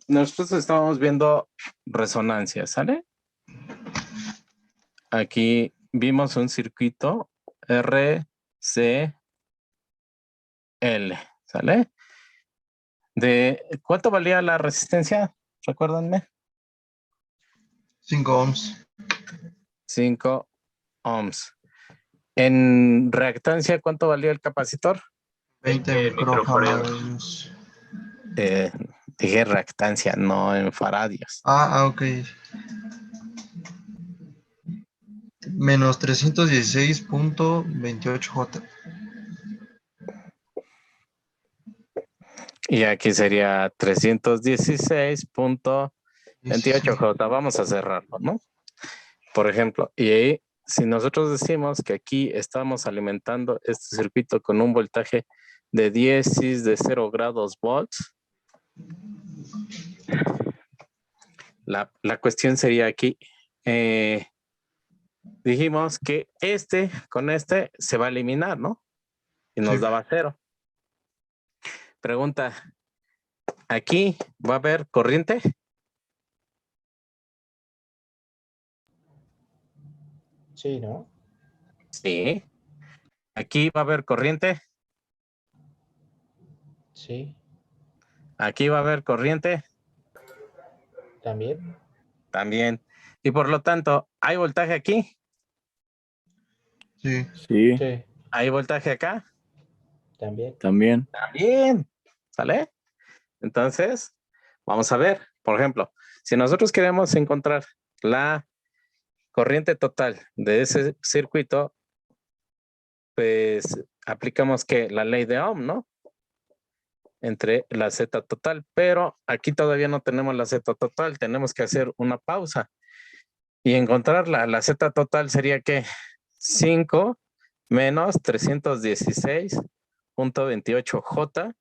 Nosotros estábamos viendo resonancia, ¿sale? Aquí vimos un circuito RCL, ¿sale? ¿De cuánto valía la resistencia? Recuérdenme. 5 ohms. 5 ohms. En reactancia, ¿cuánto valía el capacitor? 20 microfarads. Dije reactancia, no en faradios. Ok. Menos 316.28 J. Y aquí sería 316.28 J. Vamos a cerrarlo, ¿no? Por ejemplo, y ahí, si nosotros decimos que aquí estamos alimentando este circuito con un voltaje de 10 cis de 0 grados volts, la cuestión sería aquí, dijimos que con este se va a eliminar, ¿no? Y nos daba 0. Pregunta, ¿aquí va a haber corriente? Sí, ¿no? Sí. ¿Aquí va a haber corriente? Sí. ¿Aquí va a haber corriente? También. También. Y por lo tanto, ¿hay voltaje aquí? Sí. Sí. Sí. ¿Hay voltaje acá? También. También. También. ¿Sale? Entonces, vamos a ver. Por ejemplo, si nosotros queremos encontrar la corriente total de ese circuito, pues aplicamos que la ley de Ohm, ¿no? Entre la Z total, pero aquí todavía no tenemos la Z total, tenemos que hacer una pausa y encontrar la Z total sería que 5 menos 316.28 J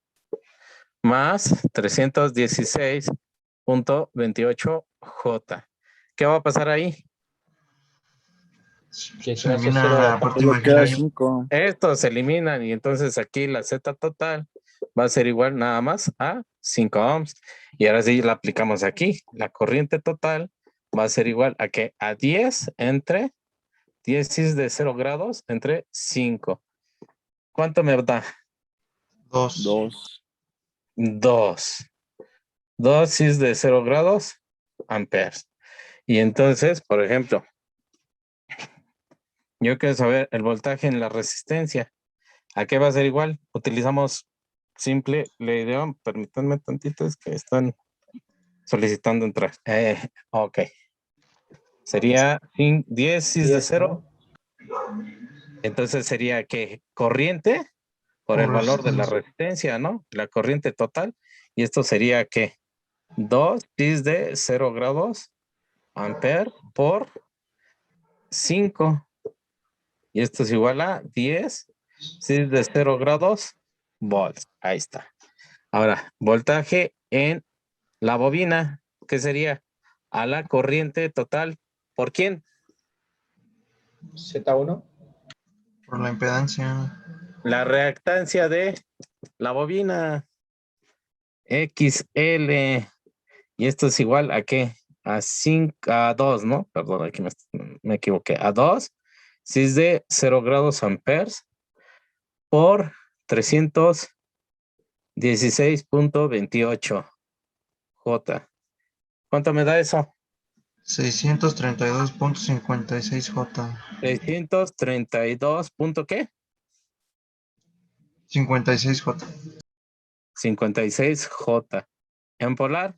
más 316.28 J. ¿Qué va a pasar ahí? Que Se se hace elimina cero la de parte Solo queda imaginaria. 5. Estos se eliminan y entonces aquí la Z total va a ser igual nada más a 5 ohms. Y ahora sí la aplicamos aquí. La corriente total va a ser igual a que a 10 entre 10 de 0 grados entre 5. ¿Cuánto me da? 2. 2. 2. 2 de 0 grados amperes. Y entonces, por ejemplo, yo quiero saber el voltaje en la resistencia. ¿A qué va a ser igual? Utilizamos simple ley de Ohm. Permítanme tantito, es que están solicitando entrar. Ok. Sería 10 de 10, 0. ¿no? Entonces sería que corriente por el valor de la resistencia, ¿no? La corriente total. Y esto sería que 2 de 0 grados amper por 5. Y esto es igual a 10 de 0 grados volts. Ahí está. Ahora, voltaje en la bobina, ¿qué sería? A la corriente total. ¿Por quién? Z1. Por la impedancia. La reactancia de la bobina. XL. Y esto es igual a ¿qué? A 5, a 2, ¿no? Perdón, aquí me equivoqué. A 2, si es de 0 grados amperes por 316.28 J. ¿Cuánto me da eso? 632.56 J. 632. ¿Qué? 56 J. 56 J. En polar.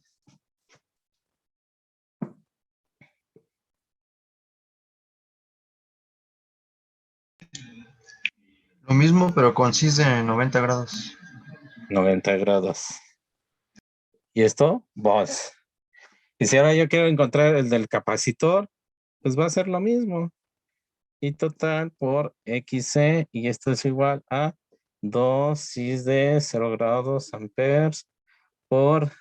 Lo mismo, pero con cis de 90 grados. 90 grados. ¿Y esto? Volts. Y si ahora yo quiero encontrar el del capacitor, pues va a ser lo mismo. Y total por XC, y esto es igual a 2 cis de 0 grados amperes por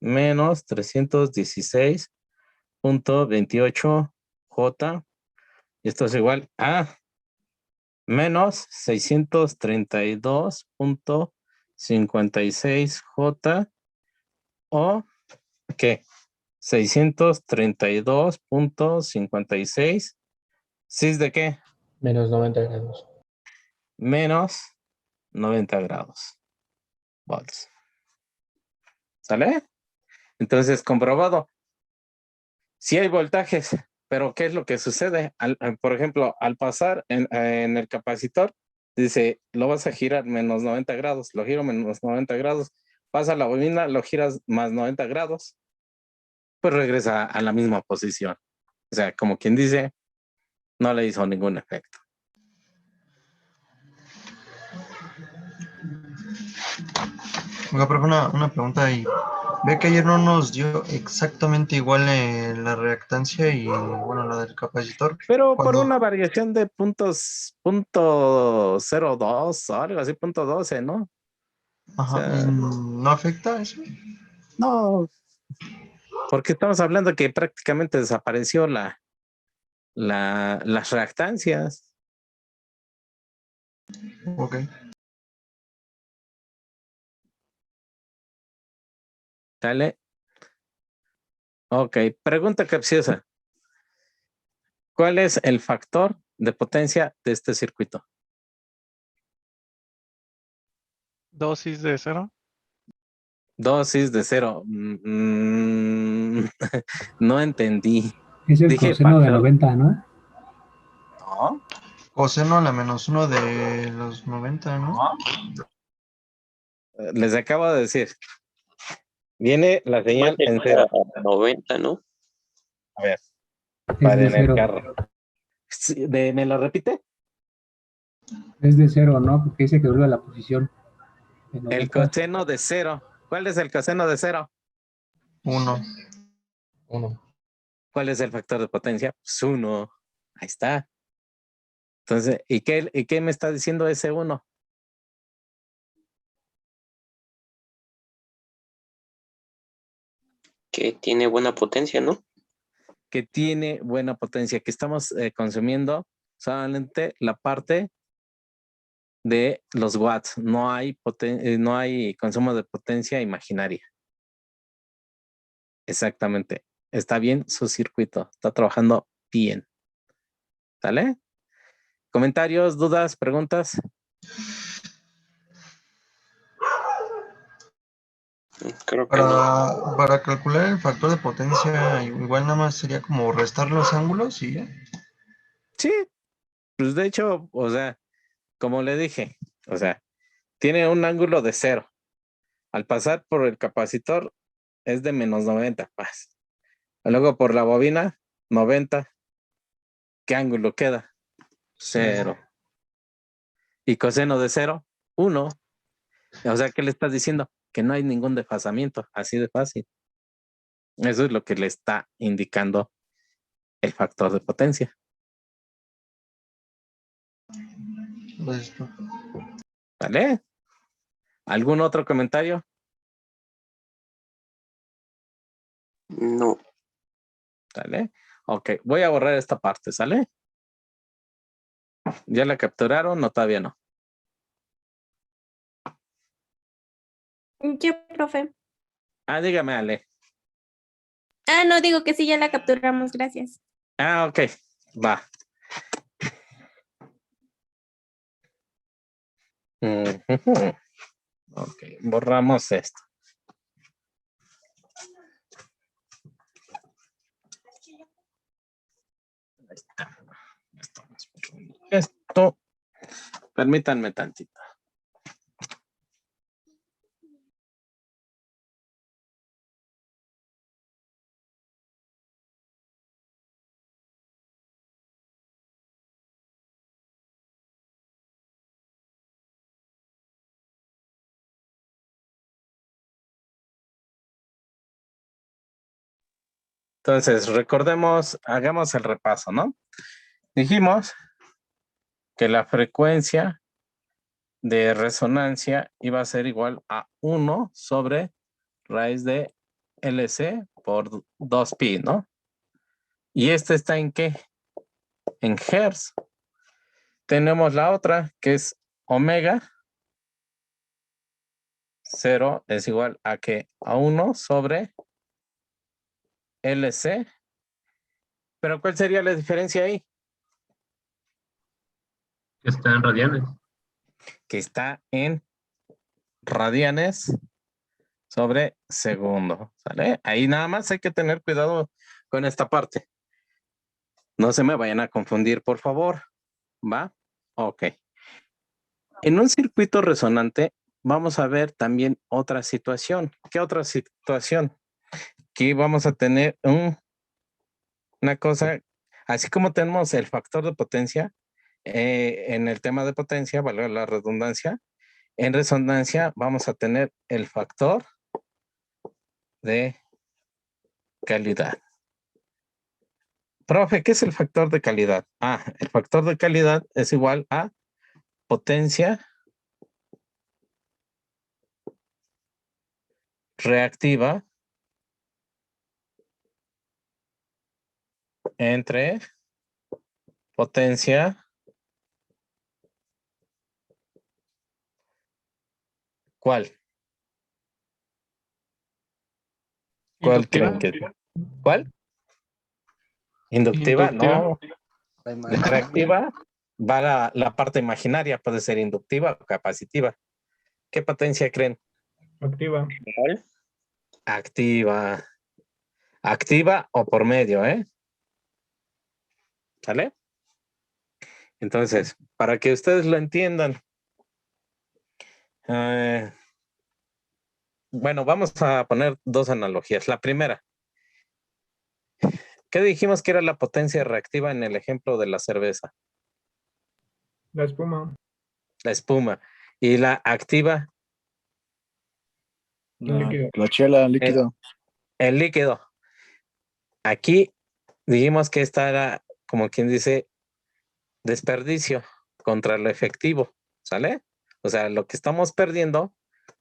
menos 316.28 J. Y esto es igual a menos 632.56 J o ¿qué? 632.56. ¿Cis de qué? Menos 90 grados. Menos 90 grados. Volts. ¿Sale? Entonces, comprobado. Sí hay voltajes, pero ¿qué es lo que sucede? Por ejemplo, al pasar en el capacitor, dice, lo vas a girar menos 90 grados, lo giro menos 90 grados, pasa la bobina, lo giras más 90 grados, pues regresa a la misma posición. O sea, como quien dice, no le hizo ningún efecto. Oiga, profe, una pregunta ahí. Ve que ayer no nos dio exactamente igual la reactancia y, bueno, la del capacitor. Pero por Cuando, una variación de punto 02 o algo así, punto 12, ¿no? O ajá, sea, ¿no afecta eso? no, porque estamos hablando que prácticamente desapareció las reactancias. Ok. ¿Sale? Ok, pregunta capciosa. ¿Cuál es el factor de potencia de este circuito? Dosis de 0. Dosis de 0. No entendí. Es el Dije coseno de factor. 90, ¿no? No, Coseno a la -1 de los 90, ¿no? les acabo de decir. Viene la señal en cero. 90, ¿no? A ver, Es para de en el cero. carro. Sí, ¿me lo repite? Es de cero, ¿no? Porque dice que vuelve a la posición de El 90. coseno de 0. ¿Cuál es el coseno de 0? 1. 1. ¿Cuál es el factor de potencia? Pues 1. Ahí está. Entonces, ¿y qué me está diciendo ese 1? Que tiene buena potencia, ¿no? Que tiene buena potencia, que estamos consumiendo solamente la parte de los watts, no hay consumo de potencia imaginaria. Exactamente. Está bien su circuito, está trabajando bien. ¿Sale? ¿Comentarios, dudas, preguntas? Creo que no. Para calcular el factor de potencia, igual nada más sería como restar los ángulos y ya. Sí, pues de hecho, o sea, como le dije, o sea, tiene un ángulo de 0. Al pasar por el capacitor es de menos 90. Pues. Luego por la bobina, 90. ¿Qué ángulo queda? 0. Y coseno de 0, 1. O sea, ¿qué le estás diciendo? Que no hay ningún desfasamiento, así de fácil. Eso es lo que le está indicando el factor de potencia. Listo. ¿Vale? ¿Algún otro comentario? No. ¿Sale? Ok, voy a borrar esta parte, ¿sale? ¿Ya la capturaron o todavía no? Ya, profe. Dígame, Ale. No, digo que sí, ya la capturamos, gracias. Ok, va. Ok, borramos esto. Ahí está. Esto, permítanme tantito. Entonces, recordemos, hagamos el repaso, ¿no? Dijimos que la frecuencia de resonancia iba a ser igual a 1 sobre raíz de LC por 2pi, ¿no? ¿Y este está en qué? En hertz. Tenemos la otra que es omega. 0 es igual a que a 1 sobre LC. Pero ¿cuál sería la diferencia ahí? Está en radianes. Que está en radianes sobre segundo. ¿Sale? Ahí nada más hay que tener cuidado con esta parte. No se me vayan a confundir, por favor. ¿Va? Ok. En un circuito resonante vamos a ver también otra situación. ¿Qué otra situación? Aquí vamos a tener una cosa, así como tenemos el factor de potencia, en el tema de potencia, valga la redundancia, en resonancia vamos a tener el factor de calidad. Profe, ¿qué es el factor de calidad? El factor de calidad es igual a potencia reactiva entre potencia. ¿Cuál? ¿Cuál Inductiva. creen que es? ¿Cuál? ¿Inductiva? No. La reactiva va la parte imaginaria, puede ser inductiva o capacitiva. ¿Qué potencia creen? Activa. ¿Cuál? Activa. Activa o por medio, ¿eh? ¿Sale? Entonces, para que ustedes lo entiendan, bueno, vamos a poner dos analogías. La primera, ¿qué dijimos que era la potencia reactiva en el ejemplo de la cerveza? La espuma. La espuma. ¿Y la activa? La chela, líquido. El líquido. Aquí dijimos que esta era, como quien dice, desperdicio contra lo efectivo, ¿sale? O sea, lo que estamos perdiendo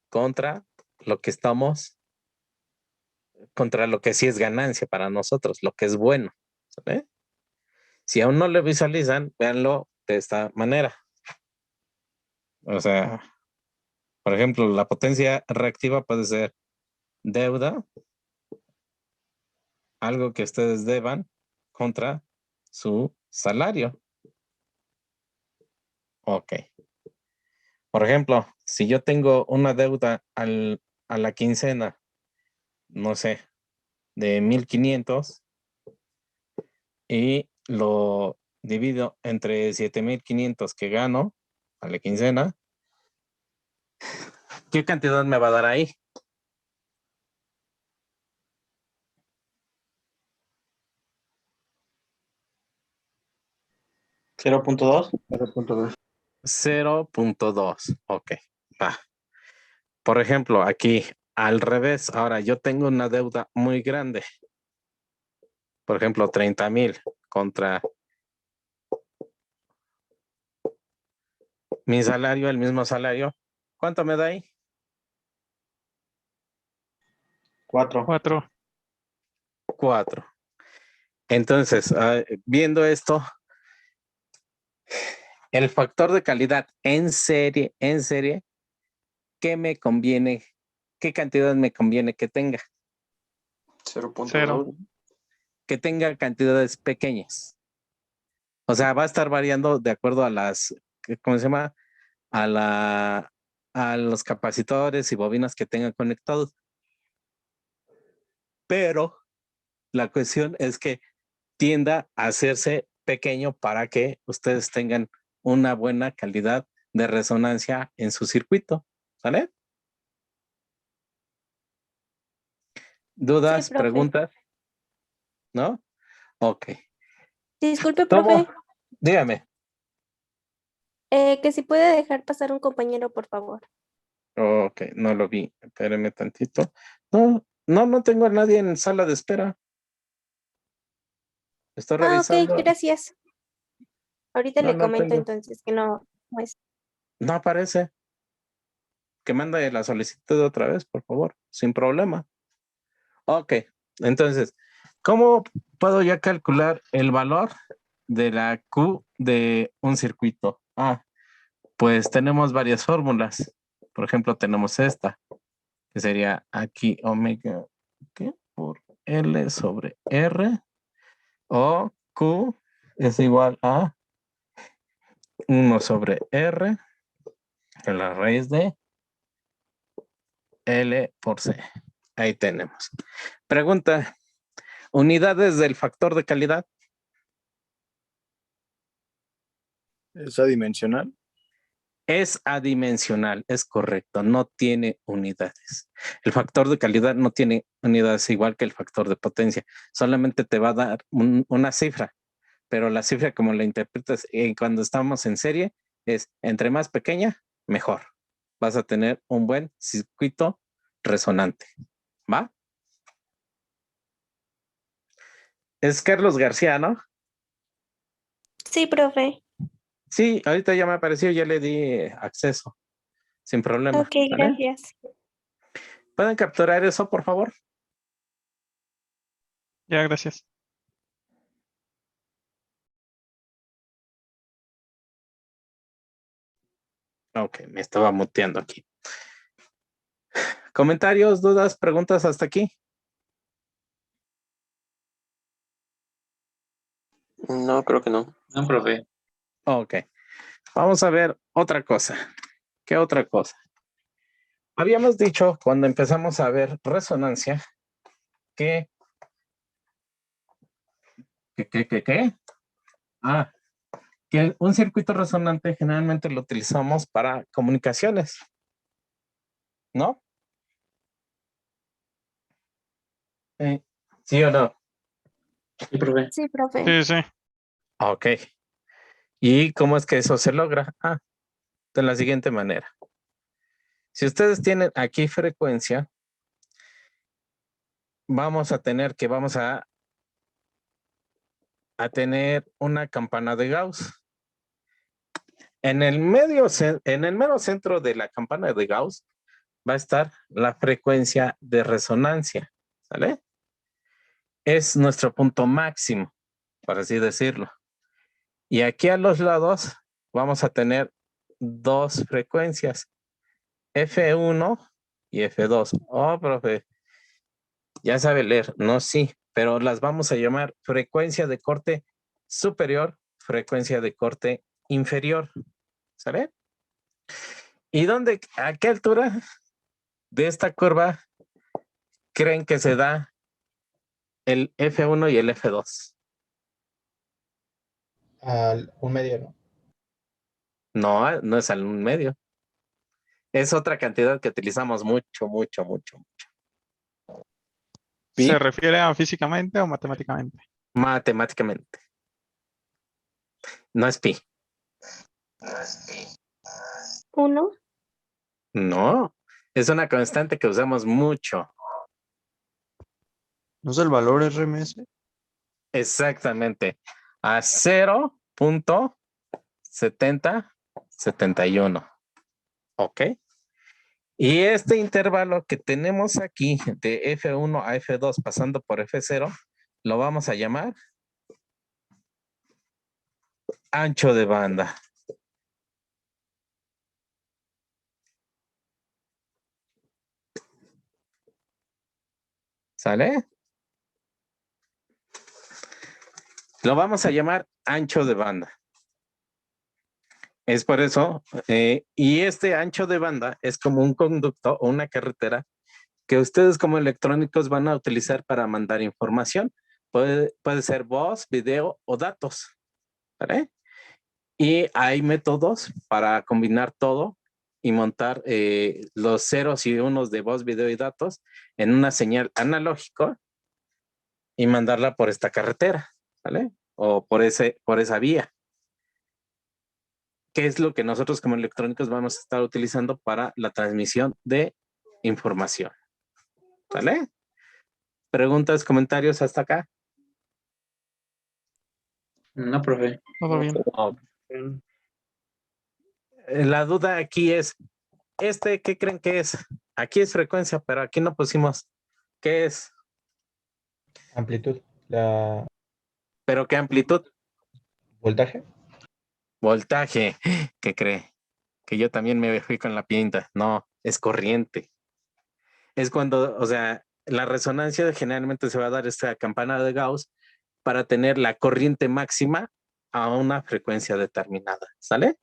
contra lo que sí es ganancia para nosotros, lo que es bueno, ¿sale? Si aún no lo visualizan, véanlo de esta manera. O sea, por ejemplo, la potencia reactiva puede ser deuda, algo que ustedes deban contra su salario. Ok. Por ejemplo, si yo tengo una deuda a la quincena, no sé, de 1,500 y lo divido entre 7,500 que gano a la quincena, ¿qué cantidad me va a dar ahí? ¿0.2? 0.2. 0.2. Ok, va. Por ejemplo, aquí al revés, ahora yo tengo una deuda muy grande. Por ejemplo, 30,000 contra mi salario, el mismo salario. ¿Cuánto me da ahí? 4. 4. 4. Entonces, viendo esto, el factor de calidad en serie, ¿qué me conviene? ¿Qué cantidad me conviene que tenga? 0.2. Que tenga cantidades pequeñas. O sea, va a estar variando de acuerdo a las, ¿cómo se llama? A los capacitores y bobinas que tengan conectados. Pero la cuestión es que tienda a hacerse pequeño para que ustedes tengan una buena calidad de resonancia en su circuito. ¿Sale? ¿Dudas, Sí, profe. preguntas? ¿No? Ok. Disculpe, ¿Cómo? profe, Dígame. que si puede dejar pasar un compañero, por favor. Ok, no lo vi. Espéreme tantito. No tengo a nadie en sala de espera. Estoy Ok, revisando. gracias. Ahorita No, le comento tengo. entonces que no es. No aparece. Que mande la solicitud otra vez, por favor. Sin problema. Ok, entonces, ¿cómo puedo ya calcular el valor de la Q de un circuito? Pues tenemos varias fórmulas. Por ejemplo, tenemos esta, que sería aquí omega, ¿qué? Por L sobre R o Q es igual a 1 sobre R en la raíz de L por C. Ahí tenemos. Pregunta, unidades del factor de calidad. ¿Es adimensional? Es adimensional, es correcto, no tiene unidades. El factor de calidad no tiene unidades igual que el factor de potencia, solamente te va a dar una cifra, pero la cifra como la interpretas cuando estamos en serie es entre más pequeña, mejor. Vas a tener un buen circuito resonante, ¿va? Es Carlos García, ¿no? Sí, profe. Sí, ahorita ya me apareció, ya le di acceso, sin problema. Ok, ¿Vale? gracias. ¿Pueden capturar eso, por favor? Ya, gracias. Ok, me estaba muteando aquí. ¿Comentarios, dudas, preguntas hasta aquí? No, creo que no. No, profe. Ok, vamos a ver otra cosa. ¿Qué otra cosa? Habíamos dicho cuando empezamos a ver resonancia que que un circuito resonante generalmente lo utilizamos para comunicaciones, ¿no? ¿Sí o no? Sí, profe. Sí, profe. Sí, sí. Ok. ¿Y cómo es que eso se logra? De la siguiente manera. Si ustedes tienen aquí frecuencia, vamos a tener una campana de Gauss. En el mero centro de la campana de Gauss va a estar la frecuencia de resonancia, ¿sale? Es nuestro punto máximo, por así decirlo. Y aquí a los lados vamos a tener dos frecuencias, F1 y F2. Oh, profe, ya sabe leer, no, sí, pero las vamos a llamar frecuencia de corte superior, frecuencia de corte inferior, ¿sale? ¿Y a qué altura de esta curva creen que se da el F1 y el F2? Al un medio, ¿no? No, no es al medio. Es otra cantidad que utilizamos mucho, mucho, mucho. ¿Pi? ¿Se refiere a físicamente o matemáticamente? Matemáticamente. No es pi. Uno. No, es una constante que usamos mucho. ¿No es el valor RMS? Exactamente. A 0.7071. ¿Ok? Y este intervalo que tenemos aquí de F1 a F2 pasando por F0, lo vamos a llamar ancho de banda. ¿Sale? Lo vamos a llamar ancho de banda. Es por eso, y este ancho de banda es como un conducto o una carretera que ustedes como electrónicos van a utilizar para mandar información. Puede ser voz, video o datos. ¿Vale? Y hay métodos para combinar todo y montar los ceros y unos de voz, video y datos en una señal analógica y mandarla por esta carretera, ¿vale? O por esa vía. ¿Qué es lo que nosotros como electrónicos vamos a estar utilizando para la transmisión de información? ¿Vale? ¿Preguntas, comentarios hasta acá? No, profe. Todo bien. Oh. La duda aquí es, ¿qué creen que es? Aquí es frecuencia, pero aquí no pusimos qué es. Amplitud. ¿Pero qué amplitud? Voltaje. Voltaje. ¿Qué cree? Que yo también me fui con la pinta. No, es corriente. Es cuando, o sea, la resonancia generalmente se va a dar esta campana de Gauss para tener la corriente máxima a una frecuencia determinada. ¿Sale?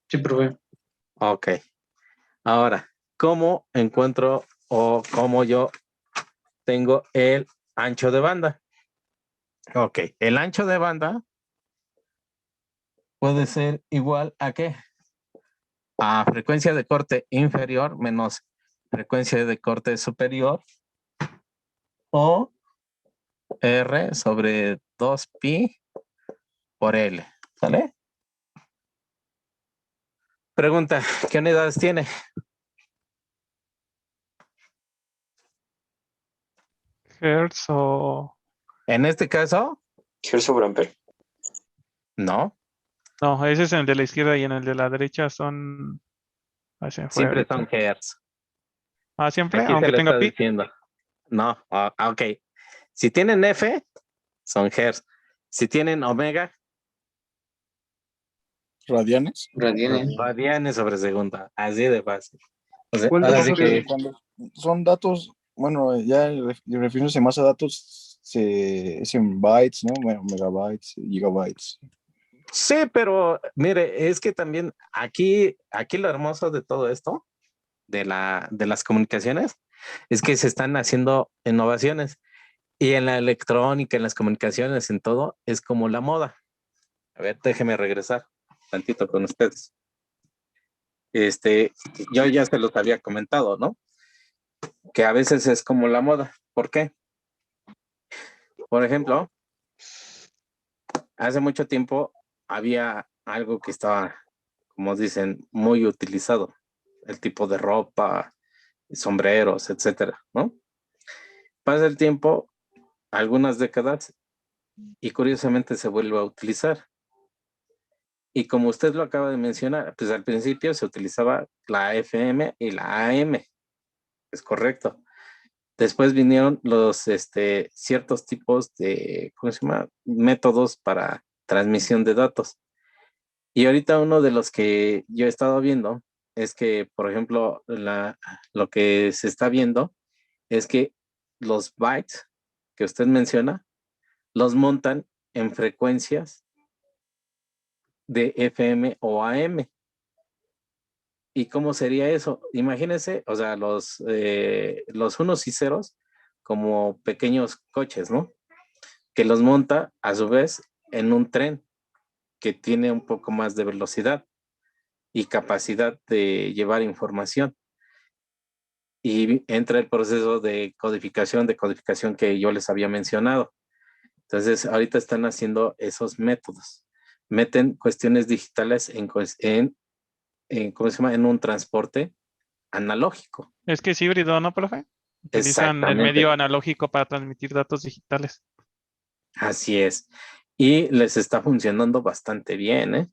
Sí, profe. Ok. Ahora, ¿cómo encuentro o cómo yo tengo el ancho de banda? Ok, el ancho de banda puede ser igual a ¿qué? A frecuencia de corte inferior menos frecuencia de corte superior o R sobre 2pi por L. ¿Sale? Pregunta, ¿qué unidades tiene? Hertz o... En este caso, Hertz sobre ampere. no. No, ese es el de la izquierda y en el de la derecha son... Ah, se me fue Siempre ahorita. son hertz. Ah, siempre, Aquí se aunque lo tenga está pi. diciendo. No, ok. Si tienen F, son hertz. Si tienen omega, Radianes. Radianes. radianes sobre segunda. Así de fácil. O sea, ¿Cuál ahora es sí que cuando son datos, bueno, ya refiriéndose más a datos, es en bytes, ¿no? Bueno, megabytes, gigabytes. sí, pero mire, es que también aquí lo hermoso de todo esto, de las comunicaciones, es que se están haciendo innovaciones. Y en la electrónica, en las comunicaciones, en todo, es como la moda. A ver, déjeme regresar tantito con ustedes. Yo ya se los había comentado, ¿no? Que a veces es como la moda. ¿Por qué? Por ejemplo, hace mucho tiempo había algo que estaba, como dicen, muy utilizado. El tipo de ropa, sombreros, etcétera, ¿no? Pasa el tiempo, algunas décadas, y curiosamente se vuelve a utilizar. Y como usted lo acaba de mencionar, pues al principio se utilizaba la FM y la AM, es correcto. Después vinieron los ciertos tipos de, ¿cómo se llama? Métodos para transmisión de datos. Y ahorita uno de los que yo he estado viendo es que, por ejemplo, lo que se está viendo es que los bytes que usted menciona los montan en frecuencias de FM o AM. ¿Y cómo sería eso? Imagínense, o sea, los unos y ceros como pequeños coches, ¿no? Que los monta a su vez en un tren que tiene un poco más de velocidad y capacidad de llevar información. Y entra el proceso de codificación que yo les había mencionado. Entonces, ahorita están haciendo esos métodos. Meten cuestiones digitales ¿cómo se llama? En un transporte analógico. Es que es híbrido, ¿no, profe? Utilizan el Exactamente. medio analógico para transmitir datos digitales. Así es. Y les está funcionando bastante bien, ¿eh?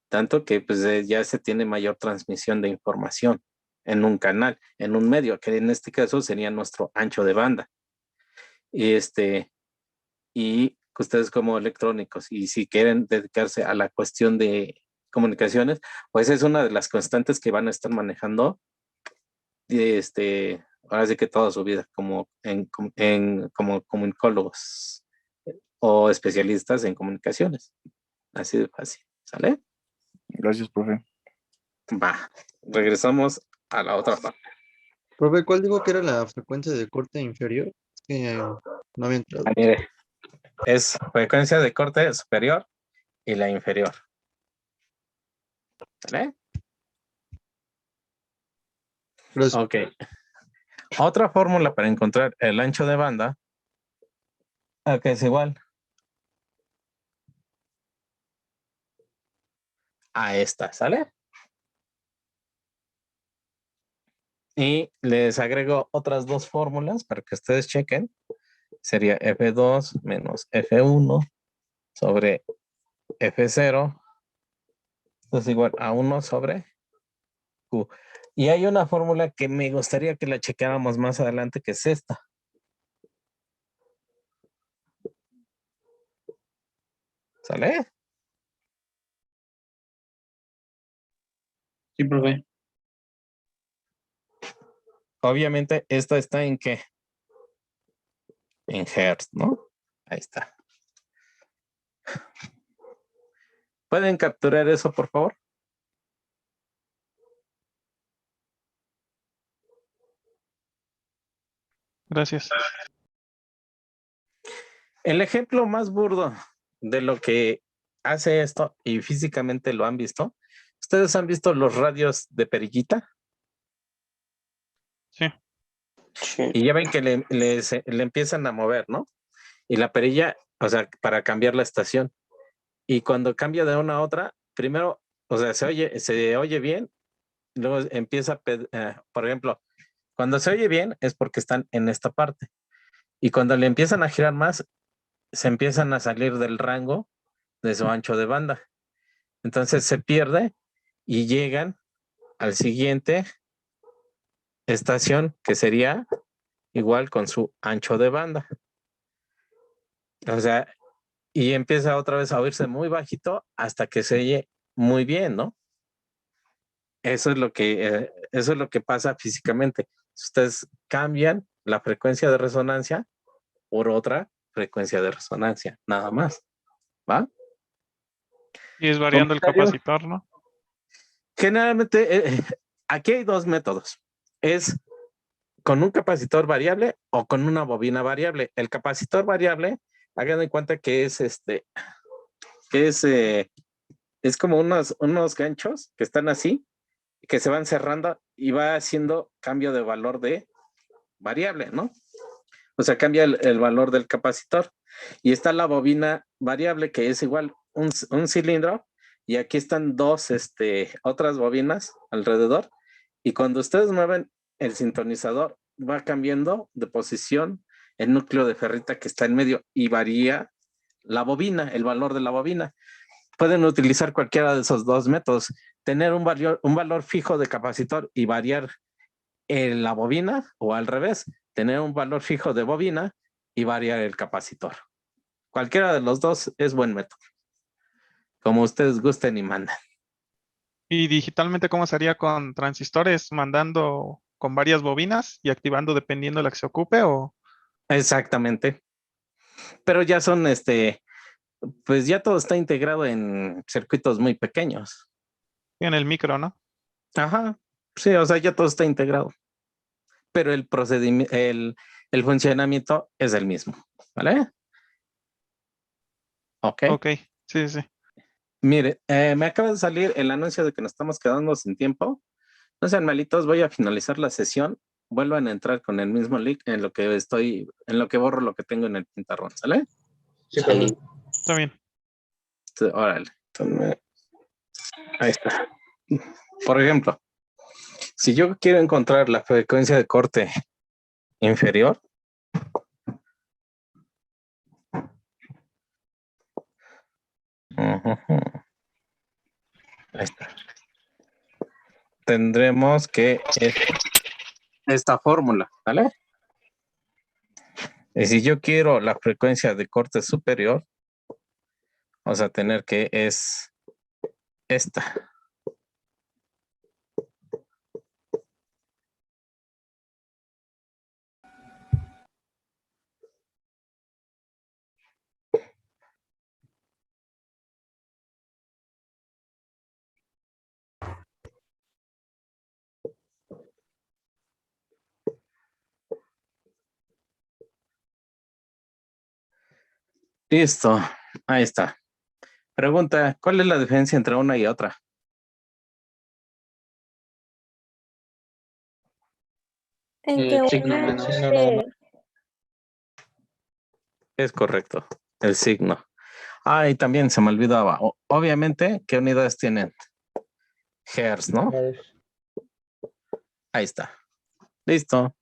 Tanto que pues ya se tiene mayor transmisión de información en un canal, en un medio, que en este caso sería nuestro ancho de banda. Y y ustedes como electrónicos, y si quieren dedicarse a la cuestión de comunicaciones, pues es una de las constantes que van a estar manejando ahora sí que toda su vida como como comunicólogos o especialistas en comunicaciones. Así de fácil. ¿Sale? Gracias, profe. Va. Regresamos a la otra parte. Profe, ¿cuál digo que era la frecuencia de corte inferior? Es que no había entrado. Mire, es frecuencia de corte superior y la inferior. ¿Sale? Pero Ok. Otra fórmula para encontrar el ancho de banda, que es igual a esta, ¿sale? Y les agrego otras dos fórmulas para que ustedes chequen. Sería F2 menos F1 sobre F0. Esto es igual a 1 sobre Q. Y hay una fórmula que me gustaría que la chequáramos más adelante, que es esta. ¿Sale? Sí, profe. Obviamente, esto está en qué? En hertz, ¿no? Ahí está. ¿Pueden capturar eso, por favor? Gracias. El ejemplo más burdo de lo que hace esto, y físicamente lo han visto, ¿ustedes han visto los radios de perillita? Sí. Y ya ven que le empiezan a mover, ¿no? Y la perilla, o sea, para cambiar la estación. Y cuando cambia de una a otra, primero, o sea, se oye bien, luego empieza, por ejemplo, cuando se oye bien es porque están en esta parte. Y cuando le empiezan a girar más, se empiezan a salir del rango de su ancho de banda. Entonces se pierde y llegan al siguiente estación, que sería igual con su ancho de banda. O sea, y empieza otra vez a oírse muy bajito hasta que se oye muy bien, ¿no? Eso es lo que pasa físicamente. Ustedes cambian la frecuencia de resonancia por otra frecuencia de resonancia, nada más. ¿Va? Y es variando el ¿Comentario? capacitor, ¿no? Generalmente, aquí hay dos métodos. Es con un capacitor variable o con una bobina variable. El capacitor variable, hagan en cuenta que es como unos ganchos que están así, que se van cerrando y va haciendo cambio de valor de variable, ¿no? O sea, cambia el valor del capacitor. Y está la bobina variable, que es igual un cilindro, y aquí están dos otras bobinas alrededor, y cuando ustedes mueven el sintonizador, va cambiando de posición el núcleo de ferrita que está en medio y varía la bobina, el valor de la bobina. Pueden utilizar cualquiera de esos dos métodos, tener un valor fijo de capacitor y variar la bobina, o al revés, tener un valor fijo de bobina y variar el capacitor. Cualquiera de los dos es buen método, como ustedes gusten y mandan. Y digitalmente, ¿cómo sería con transistores mandando con varias bobinas y activando dependiendo de la que se ocupe? O Exactamente. Pero ya son, pues ya todo está integrado en circuitos muy pequeños. en el micro, ¿no? Ajá, sí, o sea, ya todo está integrado. Pero el procedimiento, el funcionamiento es el mismo, ¿vale? Ok. Ok, sí, sí. Mire, me acaba de salir el anuncio de que nos estamos quedando sin tiempo. No sean malitos, voy a finalizar la sesión. Vuelvan a entrar con el mismo link en lo que borro lo que tengo en el pintarrón, ¿sale? Sí, profe. Está bien. Órale. Ahí está. Por ejemplo, si yo quiero encontrar la frecuencia de corte inferior, ahí está. Tendremos que esta fórmula, ¿vale? Y si yo quiero la frecuencia de corte superior, vamos a tener que es esta. Listo, ahí está. Pregunta, ¿cuál es la diferencia entre una y otra? En que Signo una menos. Signo nada más. Es correcto, el signo. Ah, y también se me olvidaba. Obviamente, ¿qué unidades tienen? Hertz, ¿no? Ahí está. Listo.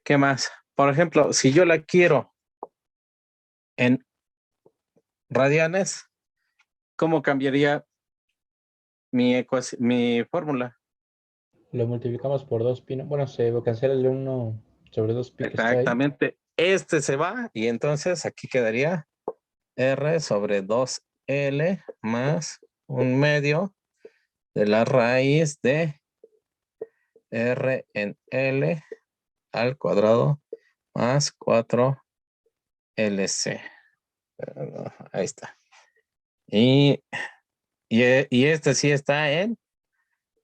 ¿Qué más? Por ejemplo, si yo la quiero en radianes, ¿cómo cambiaría mi fórmula? Lo multiplicamos por 2 pi. Bueno, se cancela el 1 sobre 2 pi que está ahí. Exactamente. Este se va y entonces aquí quedaría R sobre 2L más 1/2 de la raíz de R en L al cuadrado más 4 LC. Ahí está. Y este sí está en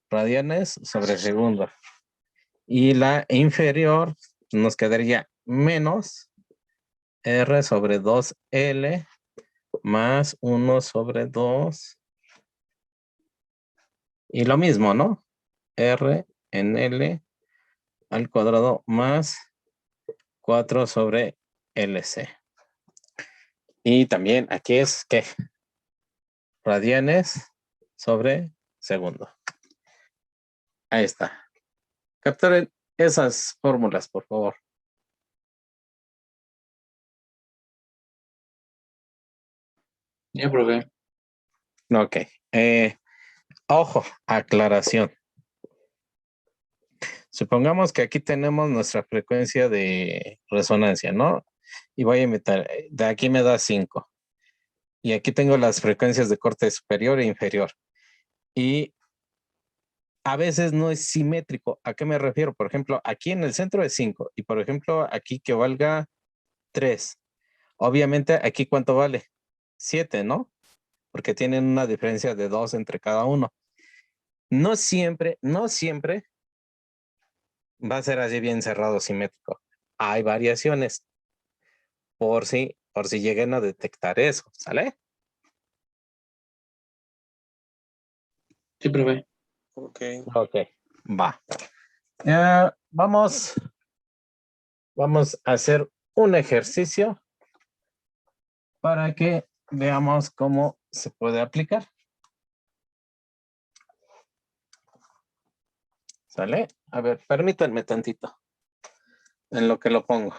radianes sobre segundo. Y la inferior nos quedaría menos R sobre 2L más 1 sobre 2. Y lo mismo, ¿no? R en L al cuadrado más 4 sobre LC. Y también aquí es que radianes sobre segundo. Ahí está. Capturen esas fórmulas, por favor. Ya, profe. Ok. Ojo, aclaración. Supongamos que aquí tenemos nuestra frecuencia de resonancia, ¿no? Y voy a inventar, de aquí me da 5. Y aquí tengo las frecuencias de corte superior e inferior. Y a veces no es simétrico. ¿A qué me refiero? Por ejemplo, aquí en el centro es 5. Y por ejemplo, aquí que valga 3. Obviamente, aquí ¿cuánto vale? 7, ¿no? Porque tienen una diferencia de 2 entre cada uno. No siempre va a ser así bien cerrado, simétrico. Hay variaciones. Por si lleguen a detectar eso, ¿sale? Sí, profe. Ok. Ok, va. Vamos a hacer un ejercicio para que veamos cómo se puede aplicar. ¿Sale? A ver, permítanme tantito en lo que lo pongo.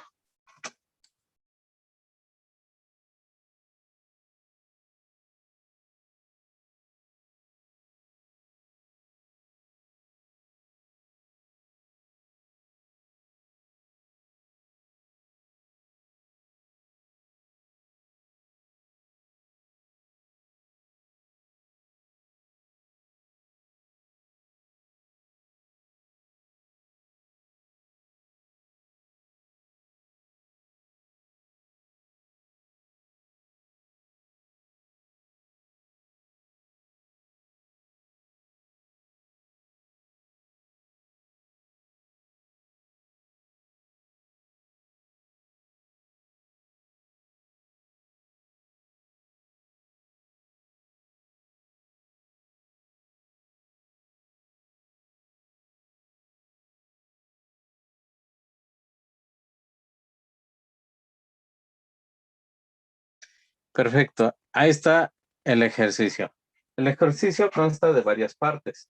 Perfecto. Ahí está el ejercicio. El ejercicio consta de varias partes.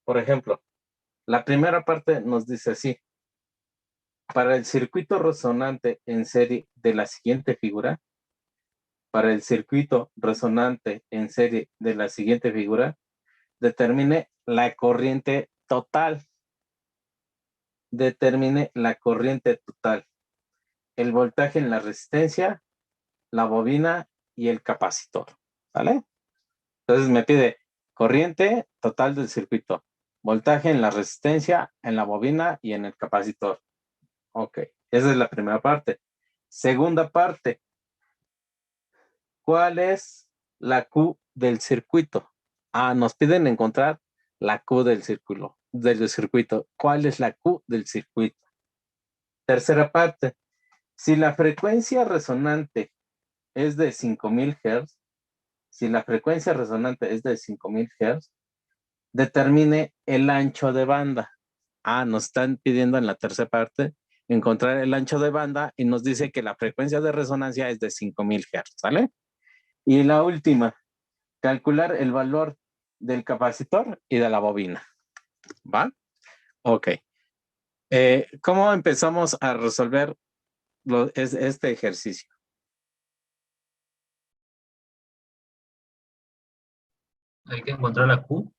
Por ejemplo, la primera parte nos dice así. Para el circuito resonante en serie de la siguiente figura, determine la corriente total. El voltaje en la resistencia, la bobina y el capacitor. ¿Vale? Entonces me pide corriente total del circuito, voltaje en la resistencia, en la bobina y en el capacitor. Ok, esa es la primera parte. Segunda parte, ¿cuál es la Q del circuito? Nos piden encontrar la Q del circuito. ¿Cuál es la Q del circuito? Tercera parte, si la frecuencia resonante es de 5000 Hz, determine el ancho de banda. Nos están pidiendo en la tercera parte encontrar el ancho de banda y nos dice que la frecuencia de resonancia es de 5000 Hz, ¿vale? Y la última, calcular el valor del capacitor y de la bobina. ¿Va? Ok. ¿Cómo empezamos a resolver este ejercicio? Hay que encontrar la Q.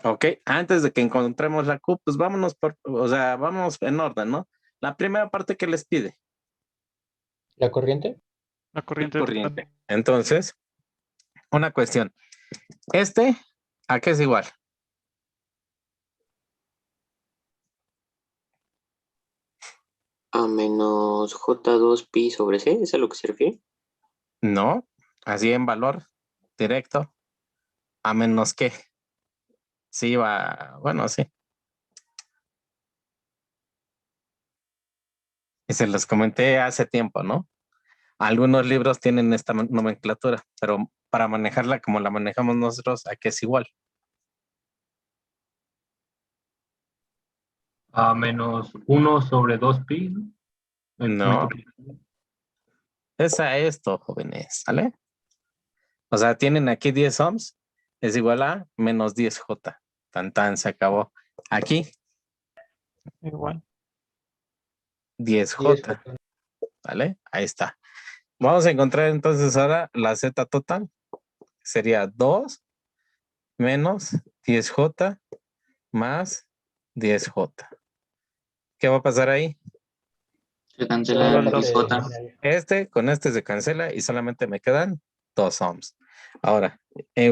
Ok, antes de que encontremos la Q, pues vámonos vamos en orden, ¿no? La primera parte que les pide. ¿La corriente? La corriente total. Corriente. Entonces, una cuestión. Este ¿A qué es igual? A menos J2 pi sobre C, ¿es a lo que se refiere? No, así en valor directo. A menos que. Sí, va, bueno, sí. Y se los comenté hace tiempo, ¿no? Algunos libros tienen esta nomenclatura, pero para manejarla como la manejamos nosotros, ¿a qué es igual? A menos 1 sobre 2pi, ¿no? No, es a esto, jóvenes, ¿sale? O sea, tienen aquí 10 ohms, es igual a menos 10J. Tan, se acabó. Aquí, Igual. 10J, ¿vale? Ahí está. Vamos a encontrar entonces ahora la Z total. Sería 2 menos 10J más 10J. ¿Qué va a pasar ahí? Se cancela Solo el el 2. 10J. Con este se cancela y solamente me quedan 2 ohms. Ahora,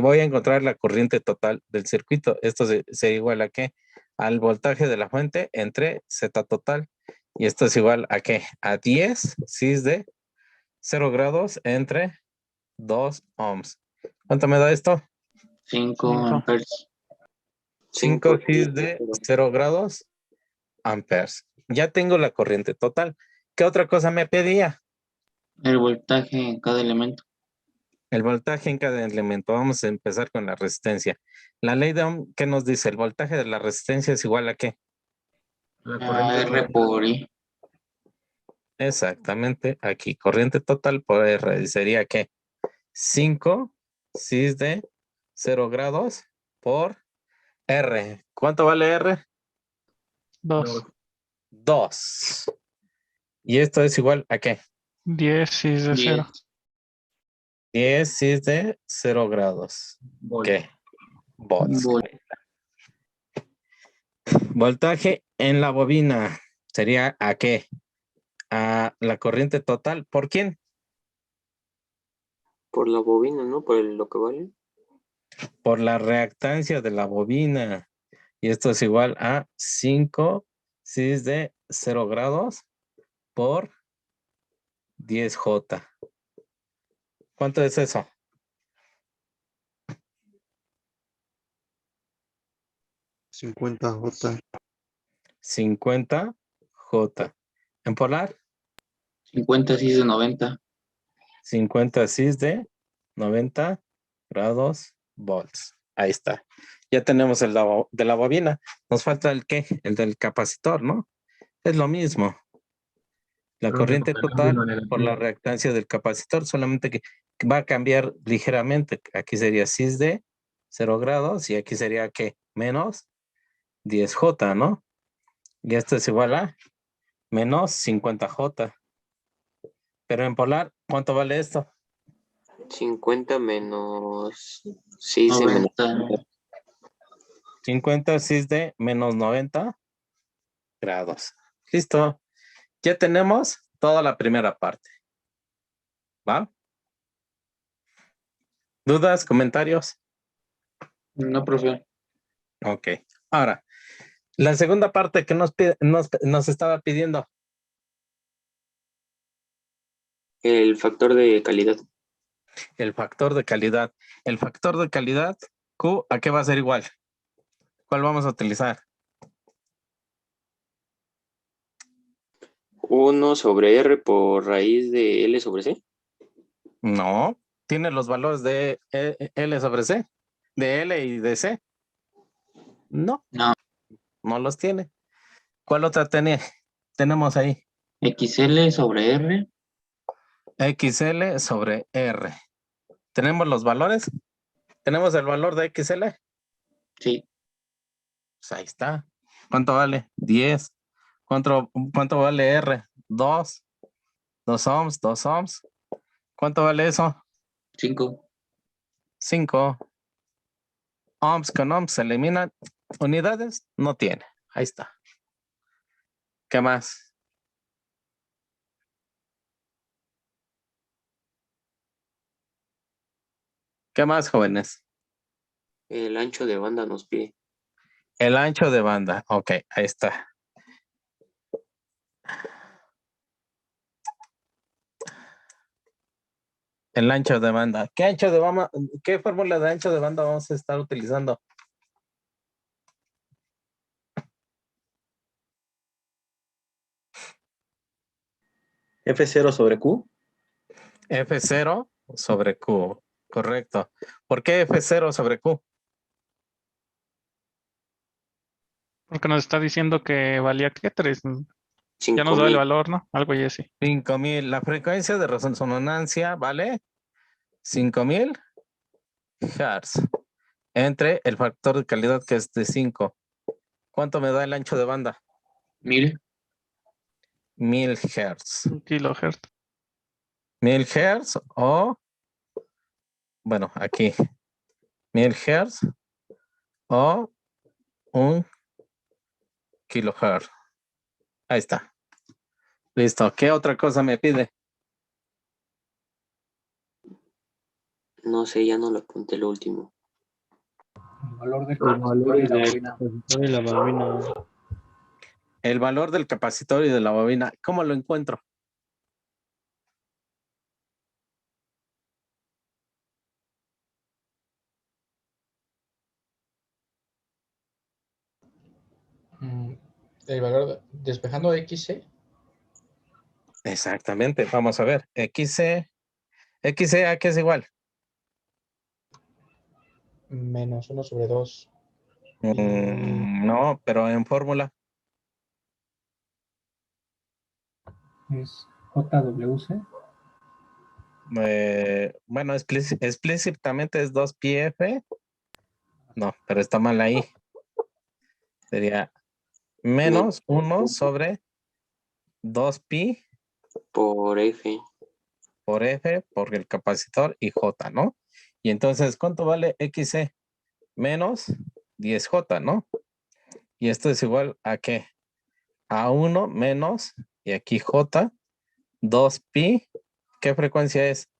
voy a encontrar la corriente total del circuito. Esto se igual a qué? Al voltaje de la fuente entre Z total. Y esto es igual a qué? A 10 cis de 0 grados entre 2 ohms. ¿Cuánto me da esto? 5 Cinco. amperes. 5 cis de 0 grados amperes. Ya tengo la corriente total. ¿Qué otra cosa me pedía? El voltaje en cada elemento. El voltaje en cada elemento. Vamos a empezar con la resistencia. La ley de Ohm, ¿qué nos dice? El voltaje de la resistencia es igual a ¿qué? A R por I. Exactamente, aquí. Corriente total por R. Sería ¿qué? 5 cis de 0 grados por R. ¿Cuánto vale R? 2. 2. ¿Y esto es igual a qué? 10 cis de 0. 10 cis de 0 grados. ¿Qué? Volts. Voltaje en la bobina sería ¿a qué? A la corriente total. ¿Por quién? Por la bobina, ¿no? Por lo que vale. Por la reactancia de la bobina. Y esto es igual a 5 cis de 0 grados por 10J. ¿Cuánto es eso? 50J. 50J. ¿En polar? 50 cis de 90. 50 cis de 90 grados volts. Ahí está. Ya tenemos el de la bobina. Nos falta el ¿qué? El del capacitor, ¿no? Es lo mismo. La corriente total por la reactancia del capacitor, solamente que va a cambiar ligeramente. Aquí sería cis de 0 grados y aquí sería ¿qué? Menos 10J, ¿no? Y esto es igual a menos 50J. Pero en polar, ¿cuánto vale esto? 50 menos 6 de menos 90. 50 cis de menos 90 grados. Listo. Ya tenemos toda la primera parte. ¿Va? ¿Dudas, comentarios? No, profe. Ok. Ahora, la segunda parte que nos estaba pidiendo. el factor de calidad. El factor de calidad. El factor de calidad, Q, ¿a qué va a ser igual? ¿Cuál vamos a utilizar? 1 sobre R por raíz de L sobre C. No. Tiene los valores de L sobre C. De L y de C. No. No. No los tiene. ¿Cuál otra tenemos ahí? XL sobre R. XL sobre R. ¿Tenemos los valores? ¿Tenemos el valor de XL? Sí. Pues ahí está. ¿Cuánto vale? 10. ¿Cuánto vale R? 2. 2 ohms, 2 ohms. ¿Cuánto vale eso? 5. 5. Ohms con ohms se eliminan. Unidades no tiene. Ahí está. ¿Qué más? ¿Qué más, jóvenes? El ancho de banda nos pide. El ancho de banda. Ok, ahí está. El ancho de banda. ¿Qué ancho de banda? ¿Qué fórmula de ancho de banda vamos a estar utilizando? F0 sobre Q. F0 sobre Q. Correcto. ¿Por qué F0 sobre Q? Porque nos está diciendo que valía que 3. Ya nos da el 5000. valor, ¿no? Algo y así. 5000. La frecuencia de resonancia vale 5000 Hz. Entre el factor de calidad que es de 5. ¿Cuánto me da el ancho de banda? 1000. 1000 Hz. 1 kilohertz. 1000 Hz o, bueno, aquí, 1000 Hz o 1 kilohertz. Ahí está. Listo. ¿Qué otra cosa me pide? No sé, ya no lo apunté lo último. El valor del El valor capacitor y la del bobina. capacitor y la bobina. El valor del capacitor y de la bobina. ¿Cómo lo encuentro? El valor despejando XC. Exactamente. Vamos a ver. XC. XC a qué es igual. Menos 1 sobre 2. No, pero en fórmula. Es JWC. Bueno, explícitamente es 2πf. No, pero está mal ahí. Sería menos 1 sobre 2pi Por F. por F por el capacitor y J, ¿no? Y entonces, ¿cuánto vale XC? Menos 10J, ¿no? Y esto es igual a ¿qué? A 1 menos, y aquí J, 2pi. ¿Qué frecuencia es?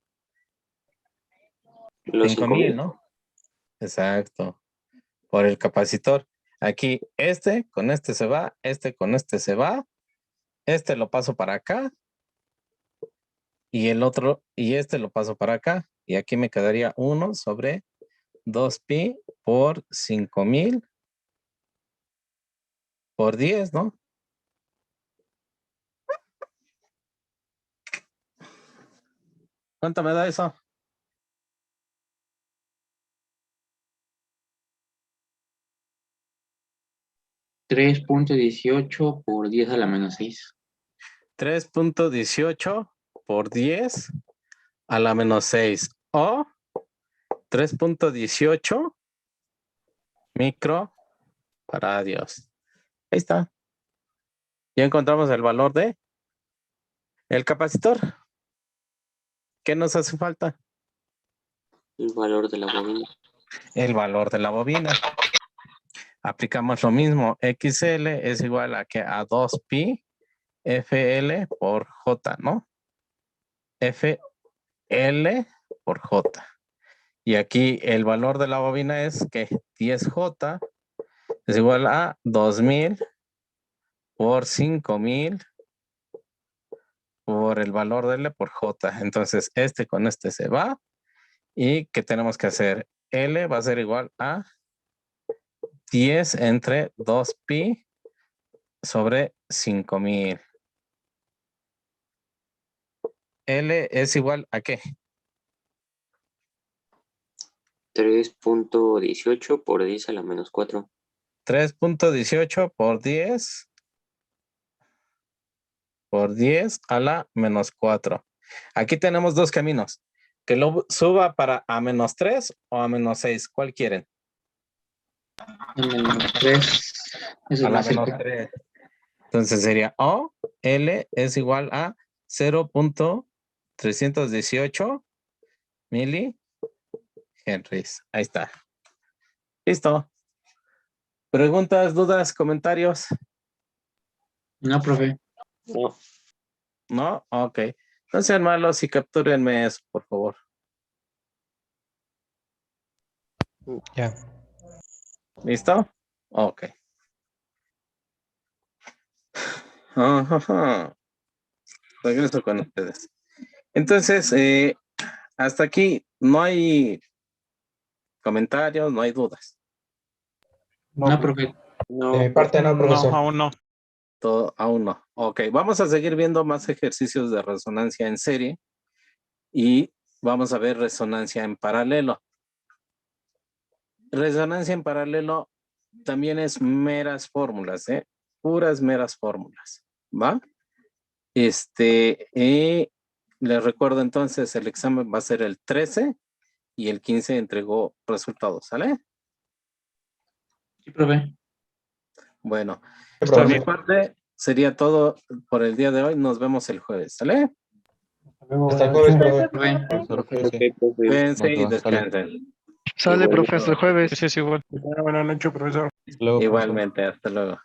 Los 5000, ¿no? Exacto. Por el capacitor. Aquí este con este se va, este con este se va. Este lo paso para acá. Y el otro, y este lo paso para acá. Y aquí me quedaría 1 sobre 2pi por 5000 por 10, ¿no? ¿Cuánto me da eso? $3.18 por 10 a la menos 6. 3.18 por 10 a la menos 6. O 3.18 microfaradios. Ahí está. Ya encontramos el valor de el capacitor. ¿Qué nos hace falta? El valor de la bobina. El valor de la bobina. Aplicamos lo mismo. XL es igual a que a 2pi FL por J, ¿no? FL por J. Y aquí el valor de la bobina es que 10J es igual a 2000 por 5000 por el valor de L por J. Entonces, este con este se va. ¿Y qué tenemos que hacer? L va a ser igual a 10 entre 2pi sobre 5000. L es igual a ¿qué? 3.18 por 10 a la menos 4. 3.18 por 10 a la menos 4. Aquí tenemos dos caminos. Que lo suba para a menos 3 o a menos 6. ¿Cuál quieren? A menos 3. Eso A es la más menos cerca. 3. Entonces sería O, L es igual a 0.318 milihenries. Ahí está. Listo. ¿Preguntas, dudas, comentarios? No, profe. No. ¿No? Ok. No sean malos y captúrenme eso, por favor. Ya. ¿Listo? Ok. Ajá. Regreso con ustedes. Entonces, hasta aquí no hay comentarios, no hay dudas. No, profe. De No, mi parte, no, profesor. No, aún no. Todo, aún no. Ok, vamos a seguir viendo más ejercicios de resonancia en serie y vamos a ver resonancia en paralelo. Resonancia en paralelo también es meras fórmulas, puras meras fórmulas, ¿va? Les recuerdo entonces, el examen va a ser el 13 y el 15 entregó resultados, ¿sale? Sí, profe. Bueno, Sí, por mi profesor. parte sería todo por el día de hoy. Nos vemos el jueves, ¿sale? Hasta luego, Hasta el buenas jueves, noches. profe. Profe. Profesor, ok, cuídese. profe. Cuídense y Va, sale. descansen. Sale, Igual, profe, hasta el jueves. Sí, es igual. Hasta luego, profesor. Igualmente, hasta luego.